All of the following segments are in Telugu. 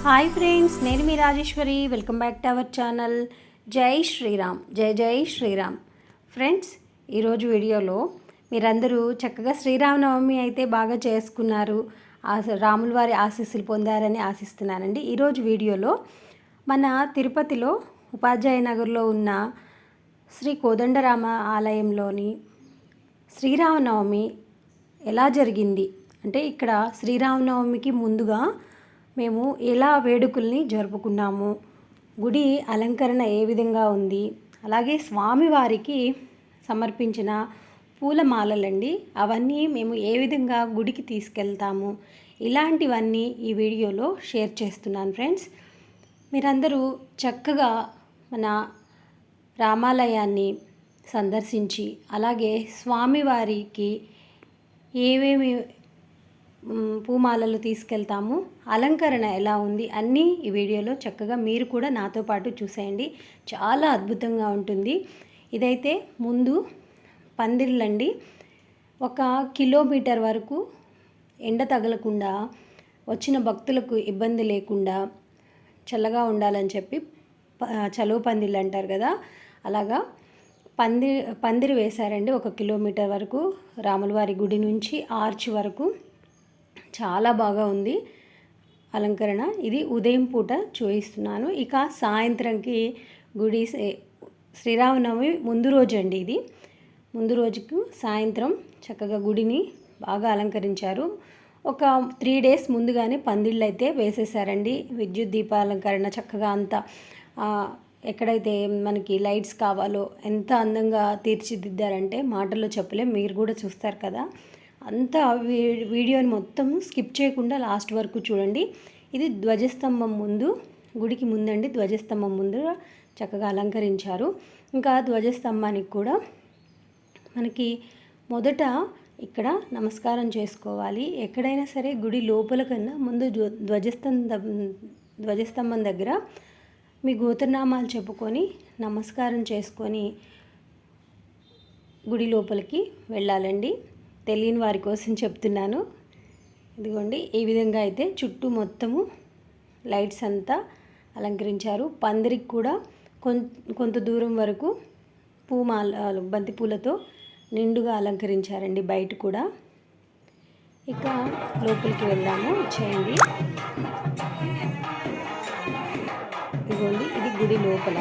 హాయ్ ఫ్రెండ్స్, నేను మీ Rajeshwari. Welcome back to our channel. జై శ్రీరామ్, జై జై శ్రీరామ్. ఫ్రెండ్స్, ఈరోజు వీడియోలో మీరందరూ చక్కగా శ్రీరామనవమి అయితే బాగా చేసుకున్నారు, రాముల వారి ఆశీస్సులు పొందారని ఆశిస్తున్నానండి. ఈరోజు వీడియోలో మన తిరుపతిలో ఉపాధ్యాయ నగర్లో ఉన్న శ్రీ కోదండరామ ఆలయంలోని శ్రీరామనవమి ఎలా జరిగింది అంటే, ఇక్కడ శ్రీరామనవమికి ముందుగా మేము ఎలా వేడుకల్ని జరుపుకున్నాము, గుడి అలంకరణ ఏ విధంగా ఉంది, అలాగే స్వామివారికి సమర్పించిన పూలమాలలండి అవన్నీ మేము ఏ విధంగా గుడికి తీసుకెళ్తాము, ఇలాంటివన్నీ ఈ వీడియోలో షేర్ చేస్తున్నాను. ఫ్రెండ్స్, మీరందరూ చక్కగా మన రామాలయాన్ని సందర్శించి అలాగే స్వామివారికి ఏమేమి పూమాలలు తీసుకెళ్తాము, అలంకరణ ఎలా ఉంది అన్నీ ఈ వీడియోలో చక్కగా మీరు కూడా నాతో పాటు చూసేయండి. చాలా అద్భుతంగా ఉంటుంది. ఇదైతే ముందు పందిళ్ళండి. 1 కిలోమీటర్ వరకు ఎండ తగలకుండా, వచ్చిన భక్తులకు ఇబ్బంది లేకుండా చల్లగా ఉండాలని చెప్పి చలువ పందిళ్ళు అంటారు కదా, అలాగా పందిరి వేశారండి. 1 కిలోమీటర్ వరకు రాములవారి గుడి నుంచి ఆర్చ్ వరకు చాలా బాగా ఉంది అలంకరణ. ఇది ఉదయం పూట చూపిస్తున్నాను. ఇక సాయంత్రంకి గుడి శ్రీరామనవమి ముందు రోజు అండి. ఇది ముందు రోజుకు సాయంత్రం చక్కగా గుడిని బాగా అలంకరించారు. ఒక 3 డేస్ ముందుగానే పందిళ్ళు అయితే వేసేసారండి. విద్యుత్ దీపాలంకరణ చక్కగా అంతా ఎక్కడైతే మనకి లైట్స్ కావాలో ఎంత అందంగా తీర్చిదిద్దారంటే మాటల్లో చెప్పలేం. మీరు కూడా చూస్తారు కదా, అంతా వీడియోని మొత్తం స్కిప్ చేయకుండా లాస్ట్ వరకు చూడండి. ఇది ధ్వజస్తంభం ముందు, గుడికి ముందండి. ధ్వజస్తంభం ముందు చక్కగా అలంకరించారు. ఇంకా ధ్వజస్తంభానికి కూడా మనకి మొదట ఇక్కడ నమస్కారం చేసుకోవాలి. ఎక్కడైనా సరే గుడి లోపల కన్నా ముందు ధ్వజస్తంభం దగ్గర మీ గోత్రనామాలు చెప్పుకొని నమస్కారం చేసుకొని గుడి లోపలికి వెళ్ళాలండి. తెలియని వారి కోసం చెప్తున్నాను. ఇదిగోండి, ఈ విధంగా అయితే చుట్టూ మొత్తము లైట్స్ అంతా అలంకరించారు. పందిరికి కూడా కొంత దూరం వరకు పూమాలలు, బంతి పూలతో నిండుగా అలంకరించారండి. బయట కూడా. ఇక లోపలికి వెళ్దాము, వచ్చేయండి. ఇదిగోండి, ఇది గుడి లోపల.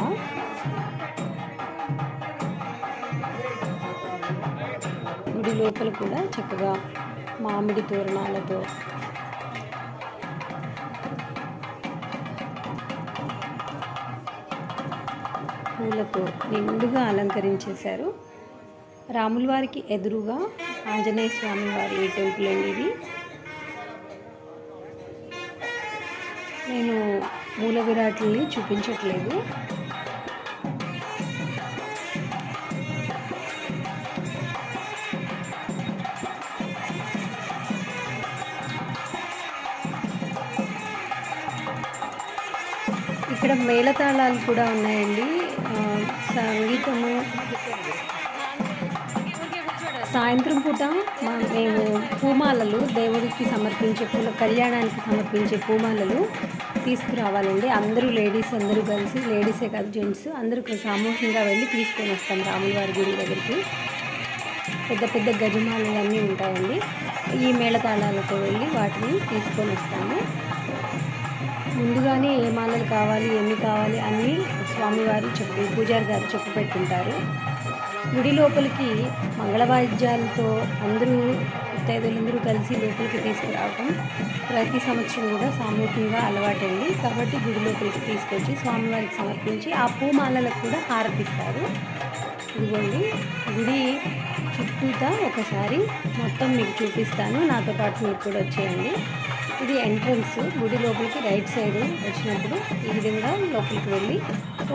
గుడి లోపల కూడా చక్కగా మామిడి తోరణాలతో పూలతో నిండుగా అలంకరించేశారు. రాముల వారికి ఎదురుగా ఆంజనేయ స్వామి వారి టెంపుల్ అండి ఇది. నేను మూల విరాట్లని చూపించట్లేదు. ఇక్కడ మేళతాళాలు కూడా ఉన్నాయండి. సంగీతము. సాయంత్రం పూట మేము పూమాలలు దేవుడికి సమర్పించే కళ్యాణానికి సమర్పించే పూమాలలు తీసుకురావాలండి. అందరూ లేడీస్ అందరూ కలిసి, లేడీసే కాదు జెంట్స్ అందరూ సామూహికంగా వెళ్ళి తీసుకొని వస్తాం రాముల వారి గుడి దగ్గరికి. పెద్ద పెద్ద గజమాలలు అన్నీ ఉంటాయండి. ఈ మేళతాళాలతో వెళ్ళి వాటిని తీసుకొని వస్తాము. ముందుగానే ఏ మాలలు కావాలి, ఎన్ని కావాలి అన్నీ స్వామివారు పూజారి గారు చెప్పి పెట్టుంటారు. గుడి లోపలికి మంగళవాద్యాలతో అందరూ ముత్తైదులందరూ కలిసి లోపలికి తీసుకురావటం ప్రతి సంవత్సరం కూడా సామూహికంగా అలవాటండి. కాబట్టి గుడి లోపలికి తీసుకొచ్చి స్వామివారికి సమర్పించి ఆ పూమాలలకు కూడా హారతిస్తారు. ఇదిగోండి, గుడి చుట్టూతా ఒకసారి మొత్తం మీకు చూపిస్తాను. నాతో పాటు మీరు కూడా వచ్చేయండి. ఇది ఎంట్రన్స్. గుడి లోపలికి రైట్ సైడ్ వచ్చినప్పుడు ఈ విధంగా లోపలికి వెళ్ళి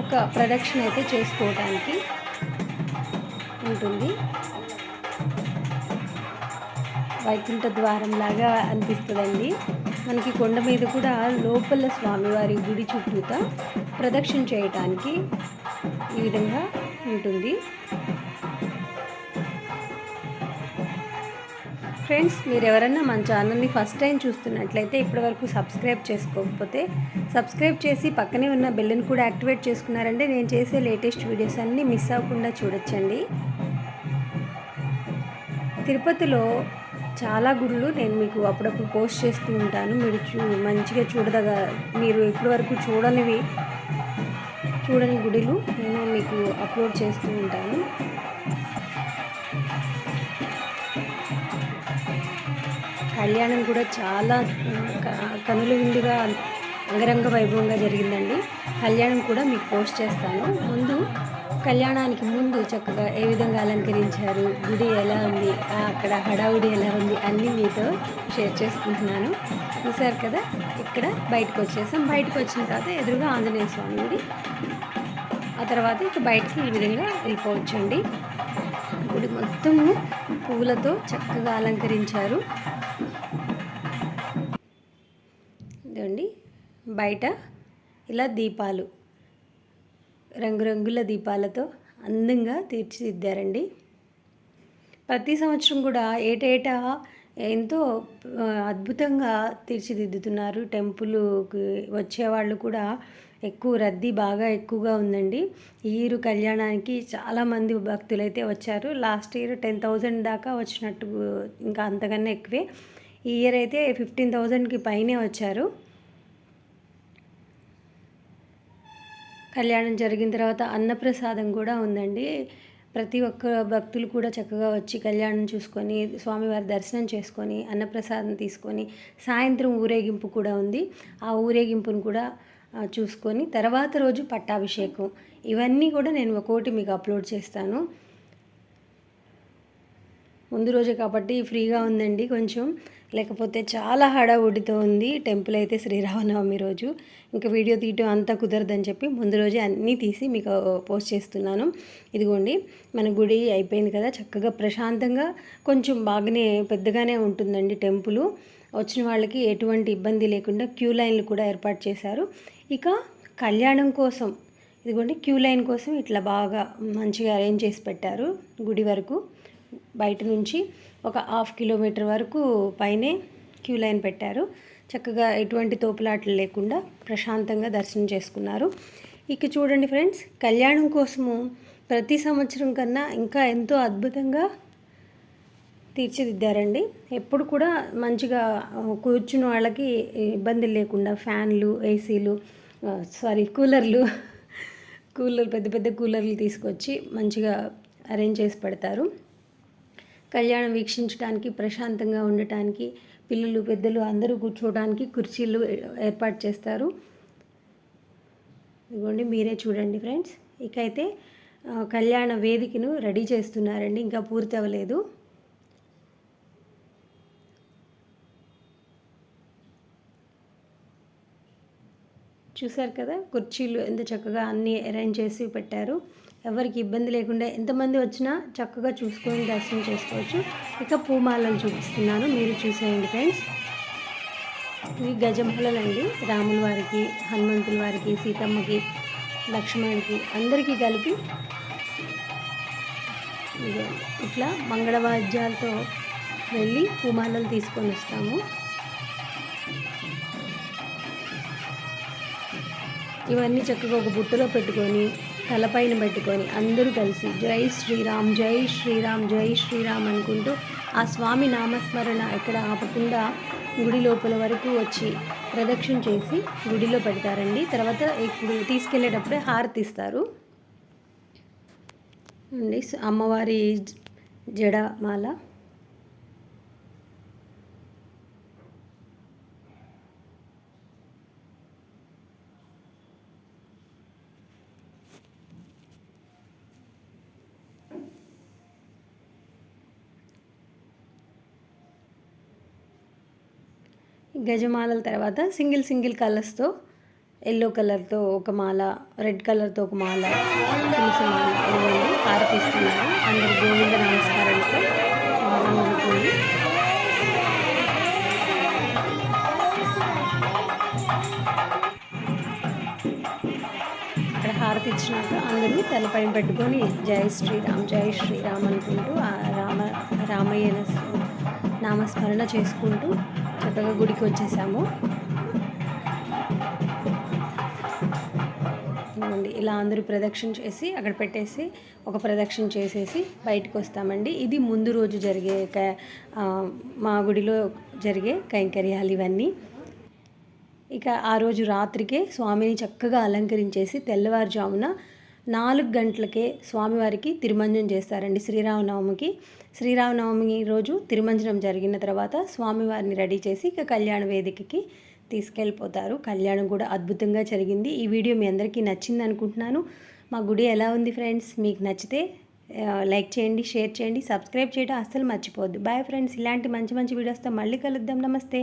ఒక ప్రదక్షిణ అయితే చేసుకోవడానికి ఉంటుంది. వైకుంఠ ద్వారం లాగా అనిపిస్తుందండి. మనకి కొండ మీద కూడా లోపల స్వామివారి గుడి చుట్టూతా ప్రదక్షిణ చేయటానికి ఈ విధంగా ఉంటుంది. ఫ్రెండ్స్, మీరు ఎవరైనా మన ఛానల్ని ఫస్ట్ టైం చూస్తున్నట్లయితే ఇప్పటివరకు సబ్స్క్రైబ్ చేసుకోకపోతే సబ్స్క్రైబ్ చేసి పక్కనే ఉన్న బెల్ని కూడా యాక్టివేట్ చేసుకున్నారంటే నేను చేసే లేటెస్ట్ వీడియోస్ అన్నీ మిస్ అవ్వకుండా చూడొచ్చండి. తిరుపతిలో చాలా గుళ్ళు నేను మీకు అప్పుడప్పుడు పోస్ట్ చేస్తూ ఉంటాను. మీరు మంచిగా మీరు ఇప్పటివరకు చూడని గుడిలు నేను మీకు అప్లోడ్ చేస్తూ ఉంటాను. కళ్యాణం కూడా చాలా కనుల విందుగా అంగరంగ వైభవంగా జరిగిందండి. కళ్యాణం కూడా మీకు పోస్ట్ చేస్తాను. కళ్యాణానికి ముందు చక్కగా ఏ విధంగా అలంకరించారు, గుడి ఎలా ఉంది, అక్కడ హడావుడి ఎలా ఉంది అన్నీ మీతో షేర్ చేసుకుంటున్నాను. చూసారు కదా, ఇక్కడ బయటకు వచ్చేసాం. బయటకు వచ్చిన తర్వాత ఎదురుగా ఆంజనేయ స్వామి గుడి. ఆ తర్వాత ఇక బయటకి ఈ విధంగా వెళ్ళిపోవచ్చండి. గుడి మొత్తము పువ్వులతో చక్కగా అలంకరించారు. ఇదండి బయట ఇలా దీపాలు, రంగురంగుల దీపాలతో అందంగా తీర్చిదిద్దారండి. ప్రతి సంవత్సరం కూడా ఏటేటా ఎంతో అద్భుతంగా తీర్చిదిద్దుతున్నారు. టెంపుల్కి వచ్చేవాళ్ళు కూడా బాగా ఎక్కువగా ఉందండి. ఈ ఇయర్ కళ్యాణానికి చాలామంది భక్తులైతే వచ్చారు. లాస్ట్ ఇయర్ 10,000 దాకా వచ్చినట్టు, ఇంకా అంతకన్నా ఎక్కువే. ఈ ఇయర్ అయితే 15,000కి పైనే వచ్చారు. కళ్యాణం జరిగిన తర్వాత అన్నప్రసాదం కూడా ఉందండి. ప్రతి ఒక్క భక్తులు కూడా చక్కగా వచ్చి కళ్యాణం చూసుకొని స్వామివారి దర్శనం చేసుకొని అన్నప్రసాదం తీసుకొని సాయంత్రం ఊరేగింపు కూడా ఉంది. ఆ ఊరేగింపును కూడా చూసుకొని తర్వాత రోజు పట్టాభిషేకం. ఇవన్నీ కూడా నేను ఒక్కోటి మీకు అప్లోడ్ చేస్తాను. ముందు రోజే కాబట్టి ఫ్రీగా ఉందండి కొంచెం, లేకపోతే చాలా హడావుడితో ఉంది. టెంపుల్ అయితే శ్రీరామనవమి రోజు ఇంకా వీడియో తీయటం అంతా కుదరదని చెప్పి ముందు రోజే అన్నీ తీసి మీకు పోస్ట్ చేస్తున్నాను. ఇదిగోండి మన గుడి అయిపోయింది కదా, చక్కగా ప్రశాంతంగా కొంచెం బాగానే పెద్దగానే ఉంటుందండి టెంపుల్. వచ్చిన వాళ్ళకి ఎటువంటి ఇబ్బంది లేకుండా క్యూ లైన్లు కూడా ఏర్పాటు చేశారు. ఇక కళ్యాణం కోసం ఇదిగోండి క్యూ లైన్ కోసం ఇట్లా బాగా మంచిగా అరేంజ్ చేసి పెట్టారు. గుడి వరకు బయట నుంచి ఒక 1/2 కిలోమీటర్ వరకు పైనే క్యూ లైన్ పెట్టారు. చక్కగా ఎటువంటి తోపులాటలు లేకుండా ప్రశాంతంగా దర్శనం చేసుకున్నారు. ఇక చూడండి ఫ్రెండ్స్, కళ్యాణం కోసము ప్రతి సంవత్సరం కన్నా ఇంకా ఎంతో అద్భుతంగా తీర్చిదిద్దారండి. ఎప్పుడు కూడా మంచిగా కూర్చున్న వాళ్ళకి ఇబ్బంది లేకుండా ఫ్యాన్లు, ఏసీలు, కూలర్లు పెద్ద పెద్ద కూలర్లు తీసుకొచ్చి మంచిగా అరేంజ్ చేసి పెడతారు. కళ్యాణం వీక్షించడానికి, ప్రశాంతంగా ఉండటానికి, పిల్లలు పెద్దలు అందరూ కూర్చోవడానికి కుర్చీలు ఏర్పాటు చేస్తారు. ఇదిగోండి మీరే చూడండి ఫ్రెండ్స్. ఇకైతే కళ్యాణ వేదికను రెడీ చేస్తున్నారండి, ఇంకా పూర్తి అవ్వలేదు. చూశారు కదా, కుర్చీలు ఎంత చక్కగా అన్నీ అరేంజ్ చేసి పెట్టారు. ఎవరికి ఇబ్బంది లేకుండా ఎంతమంది వచ్చినా చక్కగా చూసుకొని దర్శనం చేసుకోవచ్చు. ఇక పూమాలను చూపిస్తున్నాను, మీరు చూసేయండి ఫ్రెండ్స్. ఇవి గజమాలలండి, రాముల వారికి, హనుమంతుల వారికి, సీతమ్మకి, లక్ష్మణుడికి అందరికీ కలిపి ఇట్లా మంగళవాద్యాలతో వెళ్ళి పూమాలలు తీసుకొని వస్తాము. ఇవన్నీ చక్కగా ఒక బుట్టలో పెట్టుకొని తలపైన పెట్టుకొని అందరూ కలిసి జై శ్రీరామ్, జై శ్రీరామ్, జై శ్రీరామ్ అనుకుంటూ ఆ స్వామి నామస్మరణ ఎక్కడ ఆపకుండా గుడి లోపల వరకు వచ్చి ప్రదక్షిణ చేసి గుడిలో పెడతారండి. తర్వాత ఇప్పుడు తీసుకెళ్ళేటప్పుడే హారతి ఇస్తారు అండి. అమ్మవారి జడమాల, గజమాలల తర్వాత సింగిల్ కలర్స్తో, ఎల్లో కలర్తో ఒక మాల, రెడ్ కలర్తో ఒక మాల, తులసి మాల ఇవన్నీ హారతిస్తున్నారు. అందరు గోవింద నమస్కారాలతో అందుకొని అక్కడ హారతి ఇచ్చినాక అందరూ తలపైన పెట్టుకొని జై శ్రీరామ్, జై శ్రీరామ్ అనుకుంటూ ఆ రామయ్య నామస్మరణ చేసుకుంటూ చక్కగా గుడికి వచ్చేసాము. ఇలా అందరూ ప్రదక్షిణ చేసి అక్కడ పెట్టేసి ఒక ప్రదక్షిణ చేసేసి బయటకు వస్తామండి. ఇది ముందు రోజు జరిగే మా గుడిలో జరిగే కైంకర్యాలు ఇవన్నీ. ఇక ఆ రోజు రాత్రికే స్వామిని చక్కగా అలంకరించేసి తెల్లవారుజామున 4 గంటలకే స్వామివారికి తిరుమంజనం చేస్తారండి. శ్రీరామనవమి రోజు తిరుమంజనం జరిగిన తర్వాత స్వామివారిని రెడీ చేసి ఇక కళ్యాణ వేదికకి తీసుకెళ్ళిపోతారు. కళ్యాణం కూడా అద్భుతంగా జరిగింది. ఈ వీడియో మీ అందరికీ నచ్చింది అనుకుంటున్నాను. మా గుడి ఎలా ఉంది ఫ్రెండ్స్? మీకు నచ్చితే లైక్ చేయండి, షేర్ చేయండి, సబ్స్క్రైబ్ చేయడం అస్సలు మర్చిపోవద్దు. Bye friends. ఇలాంటి మంచి మంచి వీడియోస్తో మళ్ళీ కలుద్దాం. నమస్తే.